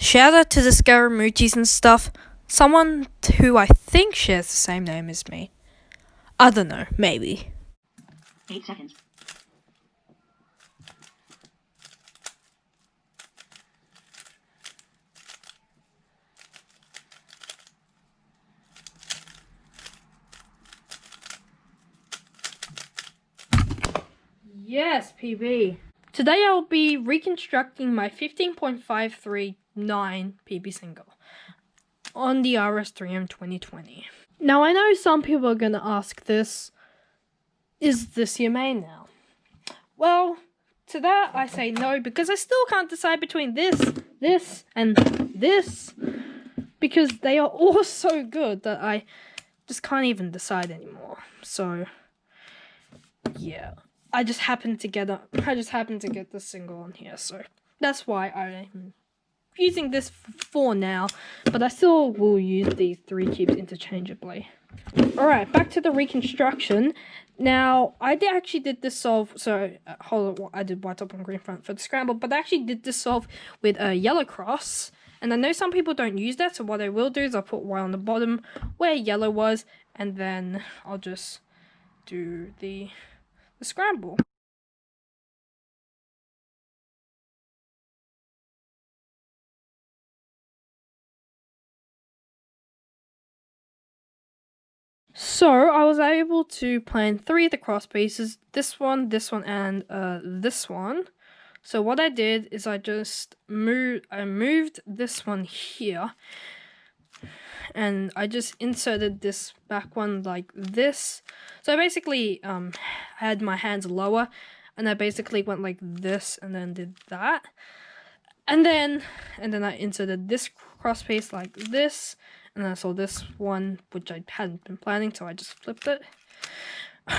Shout out to the Scaramucci's and stuff. Someone who I think shares the same name as me. I don't know, maybe. 8 seconds. Yes, PB. Today I'll be reconstructing my 15.539 PB single on the RS3M 2020. Now I know some people are going to ask this, is this your main now? Well, to that I say no, because I still can't decide between this, and this, because they are all so good that I just can't even decide anymore. So, yeah. I just happened to get this single on here, so that's why I'm using this for now, but I still will use these 3 cubes interchangeably. Alright, back to the reconstruction. Now, I actually did this solve, so, hold on, I did white top and green front for the scramble, but I actually did this solve with a yellow cross, and I know some people don't use that, so what I will do is I'll put white on the bottom where yellow was, and then I'll just do the scramble. So I was able to plan 3 of the cross pieces, this one, and this one. So what I did is I moved this one here, and I just inserted this back one like this. So I basically had my hands lower, and I basically went like this and then did that. And then I inserted this cross piece like this, and then I saw this one, which I hadn't been planning, so I just flipped it.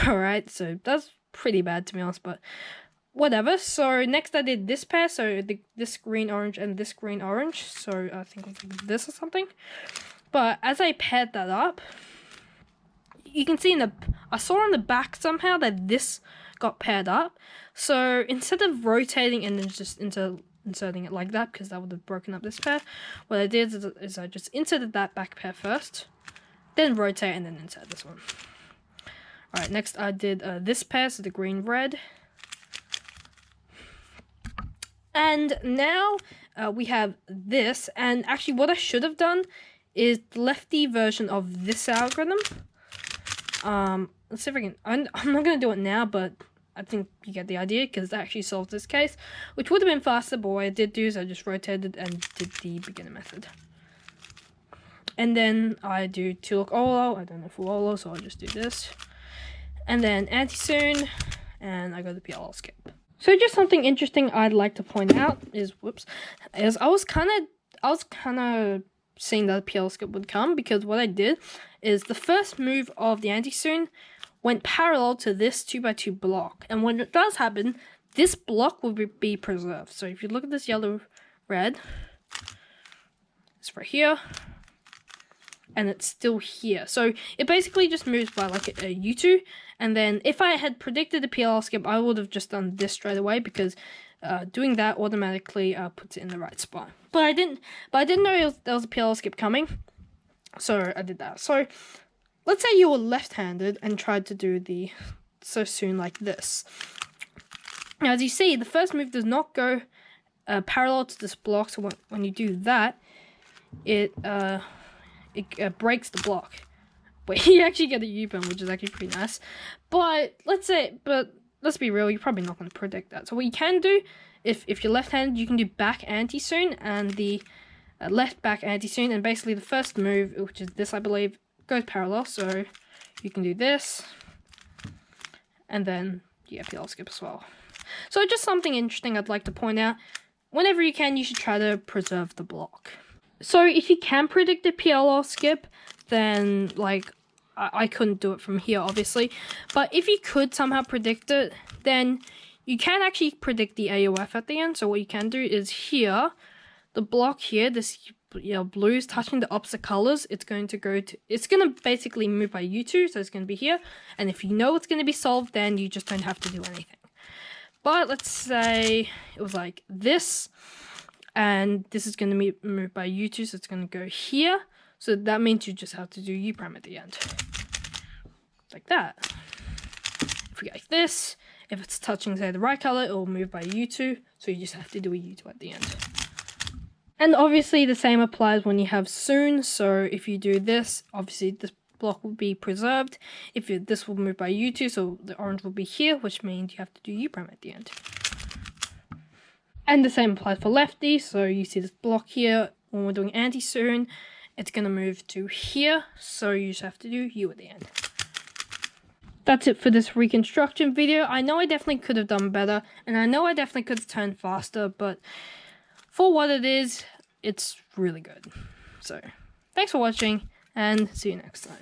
Alright, so that's pretty bad to be honest, but whatever. So next I did this pair, so this green orange and this green orange, so I think it was like this or something. But as I paired that up, you can see I saw on the back somehow that this got paired up. So instead of rotating and then just inserting it like that, because that would have broken up this pair, what I did is I just inserted that back pair first, then rotate and then insert this one. Alright, next I did this pair, so the green red. And now we have this, and actually what I should have done is the lefty version of this algorithm. Let's see if I can, I'm not going to do it now, but I think you get the idea, because that actually solves this case, which would have been faster, but what I did do is I just rotated and did the beginner method. And then I do Tulip Olo, I don't know full Olo, so I'll just do this. And then anti-soon, and I go to PLL skip. So just something interesting I'd like to point out is, I was kind of seeing that PLL skip would come, because what I did is the first move of the anti-soon went parallel to this 2x2 block, and when it does happen, this block will be preserved. So if you look at this yellow red, it's right here, and it's still here. So it basically just moves by like a U2, and then if I had predicted the PLL skip, I would have just done this straight away, because doing that automatically puts it in the right spot. But I didn't know there was a PLL skip coming, so I did that. So let's say you were left-handed and tried to do the so soon like this. Now, as you see, the first move does not go parallel to this block, so when you do that, it breaks the block. But you actually get a U-turn, which is actually pretty nice. But let's be real, you're probably not going to predict that. So what you can do, if you're left-handed, you can do back anti-soon and the left back anti-soon, and basically the first move, which is this, I believe, goes parallel, so you can do this, and then yeah, PLL skip as well. So just something interesting I'd like to point out. Whenever you can, you should try to preserve the block. So if you can predict a PLL skip, then like I couldn't do it from here, obviously. But if you could somehow predict it, then you can actually predict the AOF at the end. So what you can do is here, the block here, this blue is touching the opposite colors. It's going to basically move by U2, so it's going to be here. And if you know it's going to be solved, then you just don't have to do anything. But let's say it was like this. and this is going to be moved by U2, so it's going to go here. So that means you just have to do U prime at the end. Like that. If we go like this, if it's touching, say, the right color, it will move by U2, so you just have to do a U2 at the end. And obviously the same applies when you have soon, so if you do this, obviously this block will be preserved. This will move by U2, so the orange will be here, which means you have to do U prime at the end. And the same applies for lefty, so you see this block here, when we're doing anti-soon, it's going to move to here, so you just have to do U at the end. That's it for this reconstruction video. I know I definitely could have done better, and I know I definitely could have turned faster, but for what it is, it's really good. So, thanks for watching, and see you next time.